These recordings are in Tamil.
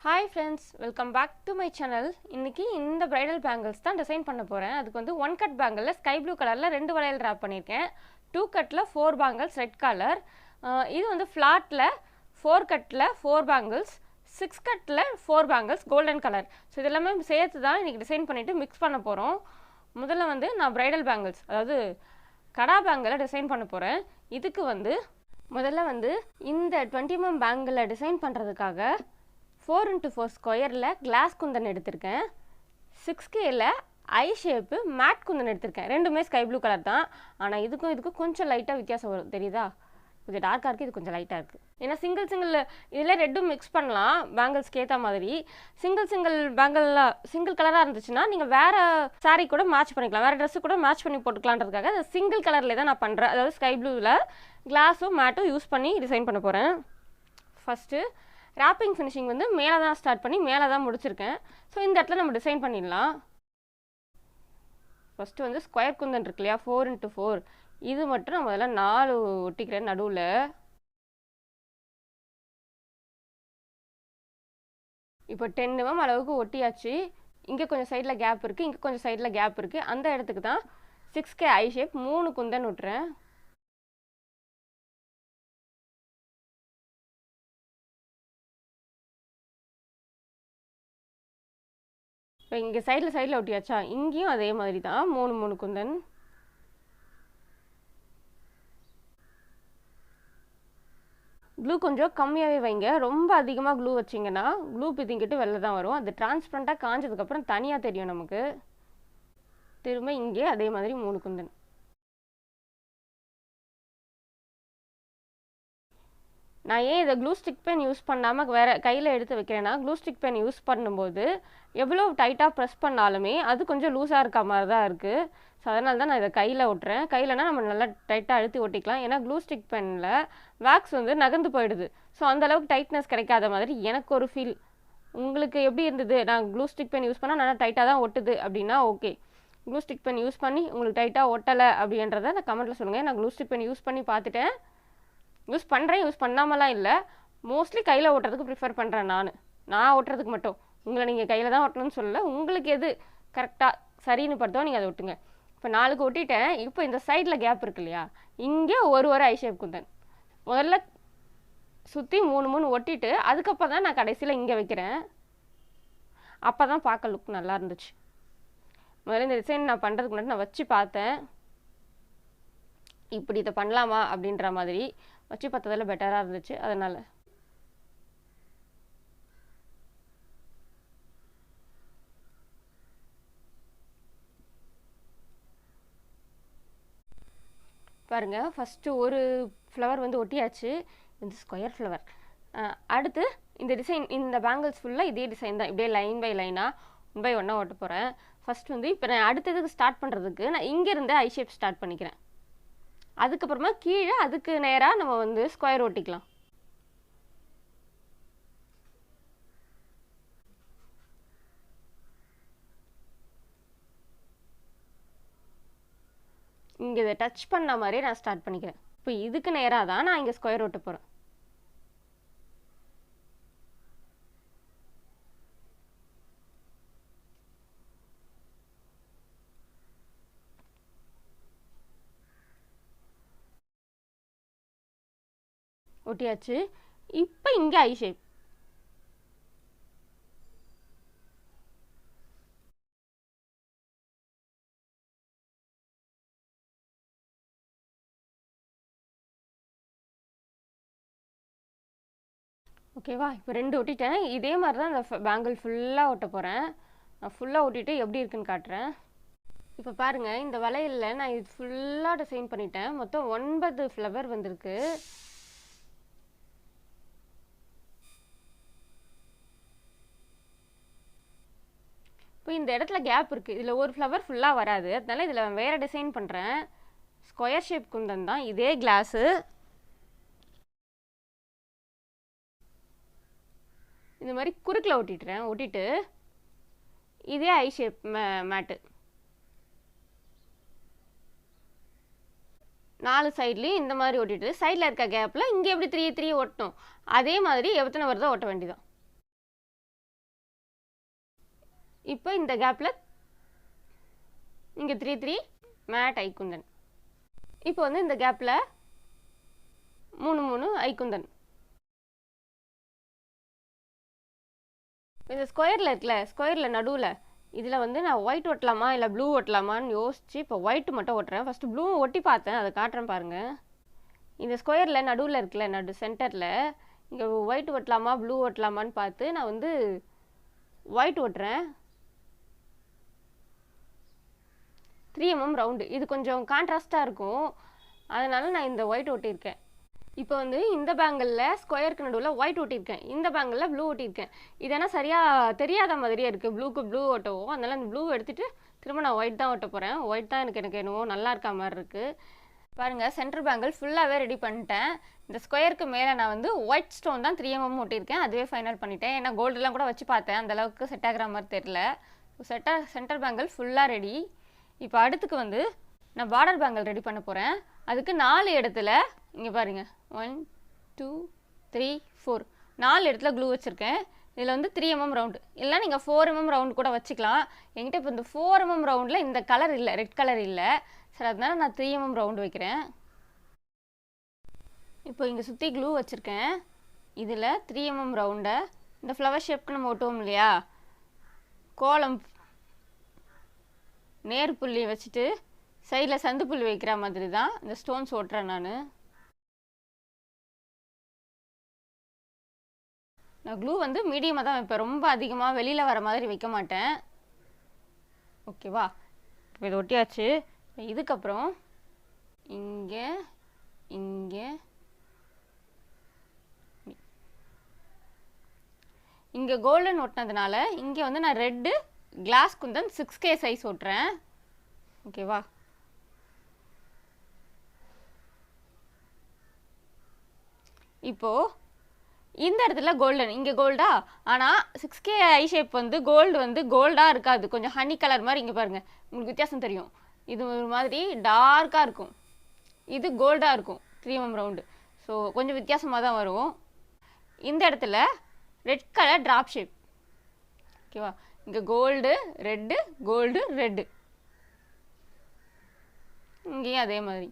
Hi friends, welcome back to my channel. இன்னைக்கு இந்த bridal bangles தான் டிசைன் பண்ண போறேன். அதுக்கு வந்து 1 cut bangle sky blue கலர்ல ரெண்டு வளையல் wrap பண்ணிருக்கேன். 2 cutல 4 bangles red color. இது வந்து flatல 4 cutல 4 bangles, 6 cutல 4 bangles golden color. So இதெல்லாம் சேர்த்து தான் இன்னைக்கு டிசைன் பண்ணிட்டு mix பண்ண போறோம். முதல்ல வந்து நான் bridal bangles அதாவது கடா பேங்கில் டிசைன் பண்ண போறேன். இதுக்கு வந்து முதல்ல வந்து இந்த 20 mm பேங்கில் டிசைன் பண்றதுக்காக 4x4 ஸ்கொயரில் கிளாஸ் குந்தன் எடுத்திருக்கேன். 6Kல ஐ ஷேப்பு மேட் குந்தன் எடுத்திருக்கேன். ரெண்டுமே ஸ்கை ப்ளூ கலர் தான். ஆனால் இதுக்கும் கொஞ்சம் லைட்டாக வித்தியாசம் வரும், தெரியுதா? கொஞ்சம் டார்க்காக இருக்குது, இது கொஞ்சம் லைட்டாக இருக்குது. ஏன்னா சிங்கிள் இதில் ரெட்டும் மிக்ஸ் பண்ணலாம் பேங்கிள்ஸ்க்கு ஏற்ற மாதிரி. சிங்கிள் பேங்கிளில் சிங்கிள் கலராக இருந்துச்சுன்னா நீங்கள் வேறு சாரீ கூட மேட்ச் பண்ணிக்கலாம், வேறு ட்ரெஸ்ஸு கூட மேட்ச் பண்ணி போட்டுக்கலான்றதுக்காக அது சிங்கிள் கலரில் தான் நான் பண்ணுறேன். அதாவது ஸ்கை ப்ளூவில் கிளாஸும் மேட்டும் யூஸ் பண்ணி டிசைன் பண்ண போகிறேன். ஃபஸ்ட்டு ராப்பிங் ஃபினிஷிங் வந்து மேலே தான் ஸ்டார்ட் பண்ணி மேலே தான் முடிச்சிருக்கேன். ஸோ இந்த இடத்துல நம்ம டிசைன் பண்ணிடலாம். ஃபஸ்ட்டு வந்து ஸ்கொயர் குந்தன் இருக்கு இல்லையா, 4x4, இது மட்டும் நான் முதல்ல 4 ஒட்டிக்கிறேன் நடுவில். இப்போ 10 mm அளவுக்கு ஒட்டியாச்சு. இங்கே கொஞ்சம் சைடில் கேப் இருக்குது, இங்கே கொஞ்சம் சைடில் கேப் இருக்குது. அந்த இடத்துக்கு தான் 6K ஐ ஷேப் 3 குந்தன் விட்டுறேன். இப்போ இங்கே சைடில் ஒட்டியாச்சா, இங்கேயும் அதே மாதிரி தான் 3 குந்தன். க்ளூ கொஞ்சம் கம்மியாகவே வைங்க, ரொம்ப அதிகமாக க்ளூ வச்சிங்கன்னா க்ளூ பிதிங்கிட்டு வெளில தான் வரும். அது டிரான்ஸ்பரண்ட்டாக காஞ்சதுக்கப்புறம் தனியாக தெரியும் நமக்கு. திரும்ப இங்கே அதே மாதிரி 3 குந்தன். நான் ஏன் இதை க்ளூ ஸ்டிக் பென் யூஸ் பண்ணாமல் வேறு கையில் எடுத்து வைக்கிறேன்னா, க்ளூ ஸ்டிக் பென் யூஸ் பண்ணும்போது எவ்வளோ டைட்டாக ப்ரெஸ் பண்ணாலுமே அது கொஞ்சம் லூஸாக இருக்க மாதிரி தான் இருக்குது. ஸோ அதனால தான் நான் இதை கையில் ஒட்டுறேன். கையிலனா நம்ம நல்லா டைட்டாக அழுத்தி ஒட்டிக்கலாம். ஏன்னா க்ளூ ஸ்டிக் பெனில் வேக்ஸ் வந்து நகர்ந்து போயிடுது. ஸோ அந்தளவுக்கு டைட்னஸ் கிடைக்காத மாதிரி எனக்கு ஒரு ஃபீல். உங்களுக்கு எப்படி இருந்தது? நான் க்ளூ ஸ்டிக் பென் யூஸ் பண்ணால் நல்லா டைட்டாக தான் ஒட்டுது அப்படின்னா okay. Glue stick pen use பண்ணி உங்களுக்கு டைட்டாக ஒட்டலை அப்படின்றத நான் கமெண்ட்டில் சொல்லுங்கள். நான் க்ளூ ஸ்டிக் பென் யூஸ் பண்ணி பார்த்துட்டேன், யூஸ் பண்ணுறேன், யூஸ் பண்ணாமலாம் இல்லை. மோஸ்ட்லி கையில் ஓட்டுறதுக்கு ப்ரிஃபர் பண்ணுறேன் நான் ஓட்டுறதுக்கு மட்டும். உங்களை நீங்கள் கையில் தான் ஓட்டணும்னு சொல்லலை, உங்களுக்கு எது கரெக்டாக சரின்னு படுத்தோ நீங்கள் அதை ஒட்டுங்க. இப்போ 4க்கு ஒட்டிட்டேன். இப்போ இந்த சைடில் கேப் இருக்கு இல்லையா, இங்கே ஒரு ஐ ஷேப் குந்தன் முதல்ல சுற்றி 3 ஒட்டிட்டு அதுக்கப்புறம் தான் நான் கடைசியில் இங்கே வைக்கிறேன். அப்போ தான் பார்க்க லுக் நல்லா இருந்துச்சு. முதல்ல இந்த டிசைன் நான் பண்ணுறதுக்கு முன்னாடி நான் வச்சு பார்த்தேன், இப்படி இதை பண்ணலாமா அப்படின்ற மாதிரி வச்சு பார்த்ததில் பெட்டராக இருந்துச்சு. அதனால் பாருங்கள், ஃபஸ்ட்டு ஒரு ஃப்ளவர் வந்து ஒட்டியாச்சு, இந்த ஸ்கொயர் ஃப்ளவர். அடுத்து இந்த டிசைன், இந்த பேங்கிள்ஸ் ஃபுல்லாக இதே டிசைன் தான், இப்படியே லைன் பை லைனாக 1 by 1 ஓட்ட போகிறேன். ஃபஸ்ட் வந்து இப்போ நான் அடுத்ததுக்கு ஸ்டார்ட் பண்ணுறதுக்கு நான் இங்கேருந்து ஐ ஷேப் ஸ்டார்ட் பண்ணிக்கிறேன். அதுக்கப்புறமா கீழே அதுக்கு நேராக நம்ம வந்து ஸ்கொயர் ஒட்டிக்கலாம். இங்கே இதை டச் பண்ண மாதிரியே நான் ஸ்டார்ட் பண்ணிக்கிறேன். இப்போ இதுக்கு நேராக தான் நான் இங்கே ஸ்கொயர் ஒட்ட போகிறேன். ஒட்டியாச்சு. இப்போ இங்கே ஐ ஷேப். ஓகேவா? இப்போ 2 ஒட்டிட்டேன். இதே மாதிரி தான் அந்த பேங்கிள் ஃபுல்லாக ஒட்ட போகிறேன். நான் ஃபுல்லாக ஒட்டிட்டு எப்படி இருக்குன்னு காட்டுறேன். இப்போ பாருங்கள், இந்த வளையலில் நான் இது ஃபுல்லாக டிசைன் பண்ணிட்டேன். மொத்தம் 9 ஃப்ளவர் வந்திருக்கு. இப்போ இந்த இடத்துல கேப் இருக்குது, இதில் ஒரு ஃப்ளவர் ஃபுல்லாக வராது. அதனால இதில் வேறு டிசைன் பண்ணுறேன். ஸ்கொயர் ஷேப் குந்தன் தான், இதே கிளாஸு. இந்த மாதிரி குறுக்கில் ஒட்டிட்டு இதே ஐ ஷேப் மேட்டு 4 சைட்லேயும் இந்த மாதிரி ஒட்டிட்டு சைடில் இருக்க கேப்பில் இங்கே எப்படி 3 ஒட்டணும், அதே மாதிரி எத்தனை வருதோ ஒட்ட வேண்டியதான். இப்போ இந்த கேப்பில் இங்கே 3 3 மேட் ஐக்குந்தன். இப்போ வந்து இந்த கேப்பில் 3 3 ஐக்குந்தன். இந்த ஸ்கொயரில் இருக்குல்ல, ஸ்கொயரில் நடுவில் இதில் வந்து நான் ஒயிட் ஒட்டலாமா இல்லை ப்ளூ ஒட்டலாமான்னு யோசிச்சு இப்போ ஒயிட் மட்டும் ஒட்டுறேன். ஃபஸ்ட்டு ப்ளூ ஒட்டி பார்த்தேன், அதை காட்டுறேன் பாருங்கள். இந்த ஸ்கொயரில் நடுவில் இருக்குல்ல, சென்டரில் இங்கே ஒயிட் ஒட்டலாமா ப்ளூ ஒட்டலாமான்னு பார்த்து நான் வந்து ஒயிட் ஒட்டுறேன். 3 mm ரவுண்டு, இது கொஞ்சம் கான்ட்ராஸ்டாக இருக்கும், அதனால நான் இந்த ஒயிட் ஒட்டியிருக்கேன். இப்போ வந்து இந்த பேங்கிளில் ஸ்கொயருக்கு நடுவில் ஒயிட் ஒட்டியிருக்கேன், இந்த பேங்கிளில் ப்ளூ ஒட்டியிருக்கேன். இதெல்லாம் சரியாக தெரியாத மாதிரியே இருக்குது, ப்ளூக்கு ப்ளூ ஒட்டவும். அதனால் அந்த ப்ளூ எடுத்துகிட்டு திரும்ப நான் ஒயிட் தான் ஒட்ட போகிறேன். ஒயிட் தான் எனக்கு என்னவோ நல்லா இருக்கா மாதிரி இருக்குது. பாருங்கள், சென்டர் பேங்கிள் ஃபுல்லாகவே ரெடி பண்ணிட்டேன். இந்த ஸ்கொயருக்கு மேலே நான் வந்து ஒயிட் ஸ்டோன் தான் 3 mm ஒட்டியிருக்கேன், அதுவே ஃபைனல் பண்ணிட்டேன். ஏன்னா கோல்டெலாம் கூட வச்சு பார்த்தேன், அந்தளவுக்கு செட் ஆகிற மாதிரி தெரில. சென்டர் பேங்கிள் ஃபுல்லாக ரெடி. இப்போ அடுத்துக்கு வந்து நான் பார்டர் பேங்கிள் ரெடி பண்ண போகிறேன். அதுக்கு 4 இடத்துல இங்கே பாருங்கள், 1 2 3 4 4 இடத்துல க்ளூ வச்சுருக்கேன். இதில் வந்து 3 mm ரவுண்டு, இல்லை நீங்கள் 4 mm ரவுண்டு கூட வச்சுக்கலாம். என்கிட்ட இப்போ இந்த 4 mm ரவுண்டில் இந்த கலர் இல்லை, ரெட் கலர் இல்லை. சரி, அதனால நான் 3 mm ரவுண்டு வைக்கிறேன். இப்போ இங்கே சுற்றி க்ளூ வச்சுருக்கேன். இதில் 3 mm ரவுண்டை இந்த ஃப்ளவர் ஷேப்க்கு நம்ம ஒட்டுவோம் இல்லையா, கோலம் நேர் புள்ளி வச்சுட்டு சைடில் சந்து புள்ளி வைக்கிற மாதிரி தான் இந்த ஸ்டோன்ஸ் ஓட்டுறேன். நான் க்ளூ வந்து மீடியமாக தான் வைப்பேன், ரொம்ப அதிகமாக வெளியில் வர மாதிரி வைக்க மாட்டேன். ஓகேவா, இப்போ இது ஒட்டியாச்சு. இதுக்கப்புறம் இங்கே இங்கே இங்கே கோல்டன் ஒட்டினதுனால இங்கே வந்து நான் red class Kundan 6K size ஓட்டுறேன். ஓகேவா, இப்போது இந்த இடத்துல கோல்டன், இங்கே கோல்டா, ஆனால் 6K ஐ ஷேப் வந்து கோல்டாக இருக்காது, கொஞ்சம் ஹனி கலர் மாதிரி. இங்கே பாருங்கள், உங்களுக்கு வித்தியாசம் தெரியும். இது ஒரு மாதிரி டார்க்காக இருக்கும், இது கோல்டாக இருக்கும் 3 mm ரவுண்டு. ஸோ கொஞ்சம் வித்தியாசமாக தான் வரும். இந்த இடத்துல ரெட் கலர் ட்ராப் ஷேப். ஓகேவா, இங்கே கோல்டு ரெட்டு, கோல்டு ரெட்டு, இங்கேயும் அதே மாதிரி.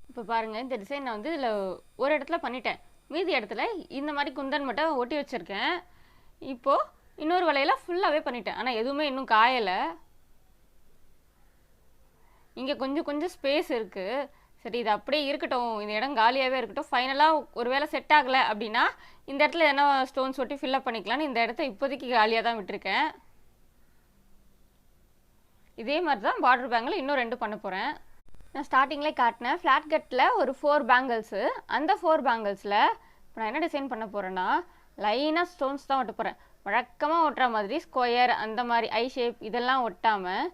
இப்போ பாருங்கள், இந்த டிசைன் நான் வந்து இதில் ஒரு இடத்துல பண்ணிட்டேன், மீதி இடத்துல இந்த மாதிரி குந்தன் மட்டும் ஒட்டி வச்சுருக்கேன். இப்போது இன்னொரு வலையில் ஃபுல்லாகவே பண்ணிட்டேன், ஆனால் எதுவுமே இன்னும் காயலை. இங்கே கொஞ்சம் கொஞ்சம் ஸ்பேஸ் இருக்குது. சரி, இது அப்படியே இருக்கட்டும், இந்த இடம் காலியாகவே இருக்கட்டும். ஃபைனலாக ஒரு வேளை செட் ஆகலை அப்படின்னா இந்த இடத்துல என்ன ஸ்டோன்ஸ் ஒட்டி ஃபில்லப் பண்ணிக்கலான்னு இந்த இடத்த இப்போதைக்கு காலியாக தான் விட்டுருக்கேன். இதே மாதிரி தான் பார்டர் பேங்கில் இன்னும் 2 பண்ண போகிறேன். நான் ஸ்டார்டிங்லேயே காட்டினேன் ஃப்ளாட் கட்டில் ஒரு 4 பேங்கிள்ஸு. அந்த 4 பேங்கிள்ஸில் இப்போ நான் என்ன டிசைன் பண்ண போகிறேன்னா, லைனாக ஸ்டோன்ஸ் தான் ஒட்ட போகிறேன். வழக்கமாக ஒட்டுற மாதிரி ஸ்கொயர் அந்த மாதிரி ஐ ஷேப் இதெல்லாம் ஒட்டாமல்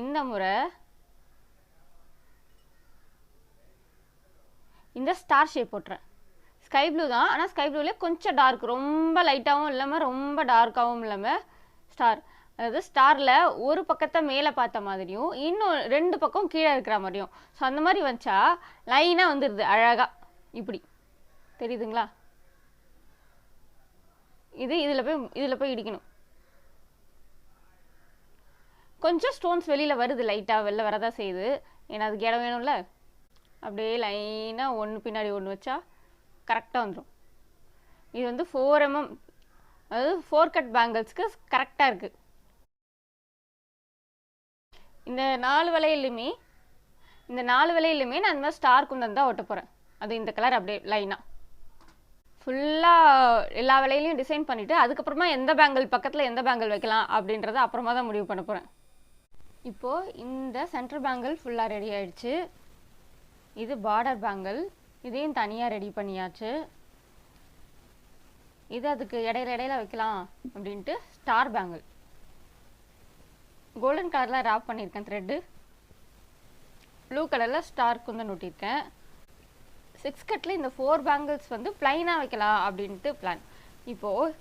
இந்த முறை இந்த ஸ்டார் ஷேப் போட்டுறேன். ஸ்கை ப்ளூ தான், ஆனால் ஸ்கை ப்ளூவிலே கொஞ்சம் டார்க், ரொம்ப லைட்டாகவும் இல்லாமல் ரொம்ப டார்க்காகவும் இல்லாமல் ஸ்டார். அதாவது ஸ்டாரில் ஒரு பக்கத்தை மேலே பார்த்த மாதிரியும் இன்னும் 2 பக்கம் கீழே இருக்கிற மாதிரியும். ஸோ அந்த மாதிரி வச்சா லைனாக வந்துடுது அழகாக. இப்படி தெரியுதுங்களா, இது இதில் போய் இடிக்கணும். கொஞ்சம் ஸ்டோன்ஸ் வெளியில் வருது, லைட்டாக வெளில வரதான் செய்யுது, ஏன்னா அதுக்கு இடம் வேணும்ல. அப்படியே லைனாக ஒன்று பின்னாடி ஒன்று வச்சா கரெக்டாக வந்துடும். இது வந்து 4 mm, அதாவது 4 கட் பேங்கிள்ஸ்க்கு கரெக்டாக இருக்குது. இந்த 4 வளையலுமே நான் இந்த மாதிரி ஸ்டார் குந்தன் தான் ஒட்ட போகிறேன். அது இந்த கலர் அப்படியே லைனாக ஃபுல்லாக எல்லா வளையலையும் டிசைன் பண்ணிவிட்டு அதுக்கப்புறமா எந்த பேங்கிள் பக்கத்தில் எந்த பேங்கிள் வைக்கலாம் அப்படின்றத அப்புறமா தான் முடிவு பண்ண போகிறேன். இப்போது இந்த சென்டர் பேங்கிள் ஃபுல்லாக ரெடி ஆகிடுச்சு. இது பார்டர் பேங்கிள், இதையும் தனியாக ரெடி பண்ணியாச்சு. இது அதுக்கு இடையில வைக்கலாம் அப்படின்ட்டு ஸ்டார் பேங்கிள் கோல்டன் கலரில் ராப் பண்ணியிருக்கேன், த்ரெட்டு ப்ளூ கலரில் ஸ்டார் குந்தன் ஒட்டியிருக்கேன். 6 கட்டில் இந்த 4 பேங்கிள்ஸ் வந்து ப்ளைனாக வைக்கலாம் அப்படின்ட்டு பிளான். இப்போது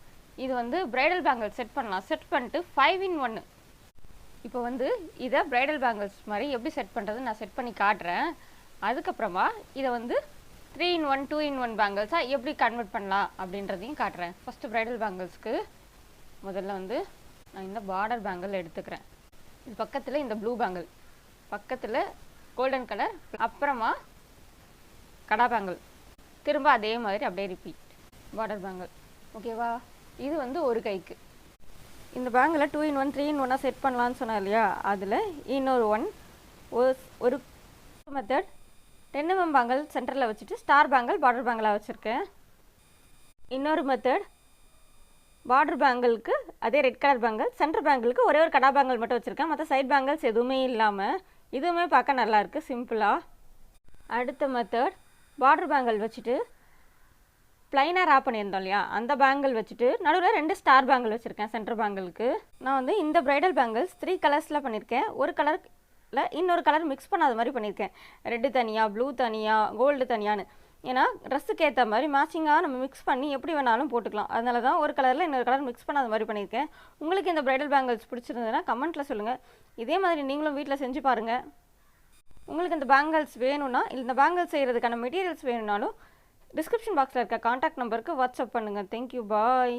இது வந்து ப்ரைடல் பேங்கிள் செட் பண்ணலாம். செட் பண்ணிட்டு 5 in 1. இப்போ வந்து இதை ப்ரைடல் பேங்கிள்ஸ் மாதிரி எப்படி செட் பண்ணுறது நான் செட் பண்ணி காட்டுறேன். அதுக்கப்புறமா இதை வந்து 3 in 1 2 in 1 பேங்கிள்ஸாக எப்படி கன்வெர்ட் பண்ணலாம் அப்படின்றதையும் காட்டுறேன். ஃபஸ்ட்டு ப்ரைடல் பேங்கிள்ஸ்க்கு முதல்ல வந்து நான் இந்த பார்டர் பேங்கிள் எடுத்துக்கிறேன். இது பக்கத்தில் இந்த ப்ளூ பேங்கிள், பக்கத்தில் கோல்டன் கலர், அப்புறமா கடா பேங்கிள், திரும்ப அதே மாதிரி அப்படியே ரிப்பீட் பார்டர் பேங்கிள். ஓகேவா? இது வந்து ஒரு கைக்கு. இந்த பேங்கில் 2 in 1 3 in 1 செட் பண்ணலான்னு சொன்னேன் இல்லையா, அதில் இன்னொரு ஒரு மெத்தட் 10 mm பேங்கிள் சென்டரில் வச்சுட்டு ஸ்டார் பேங்கிள் பார்டர் பேங்கிளாக வச்சுருக்கேன். இன்னொரு மெத்தட் பார்டர் பேங்கிளுக்கு அதே ரெட் கலர் பேங்கிள், சென்டர் பேங்கிளுக்கு ஒரே ஒரு கடா பேங்கிள் மட்டும் வச்சுருக்கேன். மற்ற சைட் பேங்கிள்ஸ் எதுவுமே இல்லாமல், இதுவுமே பார்க்க நல்லாயிருக்கு சிம்பிளாக. அடுத்த மெத்தட் பார்டர் பேங்கிள் வச்சுட்டு ப்ளைனாக ரேப் பண்ணியிருந்தோம் இல்லையா, அந்த பேங்கிள் வச்சுட்டு நடுவில் 2 ஸ்டார் பேங்கிள் வச்சுருக்கேன் சென்டர் பேங்கிளுக்கு. நான் வந்து இந்த ப்ரைடல் பேங்கிள்ஸ் 3 கலர்ஸில் பண்ணியிருக்கேன். ஒரு கலரில் இன்னொரு கலர் மிக்ஸ் பண்ணாத மாதிரி பண்ணியிருக்கேன். ரெட்டு தனியாக, ப்ளூ தனியாக, கோல்டு தனியான்னு. ஏன்னா ட்ரெஸ்ஸுக்கு ஏற்ற மாதிரி மேட்சிங்காக நம்ம மிக்ஸ் பண்ணி எப்படி வேணாலும் போட்டுக்கலாம். அதனால தான் ஒரு கலரில் இன்னொரு கலர் மிக்ஸ் பண்ணாத மாதிரி பண்ணியிருக்கேன். உங்களுக்கு இந்த ப்ரைடல் பேங்கிள்ஸ் பிடிச்சிருந்ததுன்னா கமெண்ட்டில் சொல்லுங்கள். இதே மாதிரி நீங்களும் வீட்டில் செஞ்சு பாருங்கள். உங்களுக்கு இந்த பேங்கிள்ஸ் வேணும்னா, இந்த பேங்கிள்ஸ் செய்கிறதுக்கான மெட்டீரியல்ஸ் வேணும்னாலும் டிஸ்கிரிப்ஷன் பாக்ஸில் இருக்க காண்டாக்ட் நம்பருக்கு வாட்ஸ்அப் பண்ணுங்கள். தேங்க்யூ, பாய்.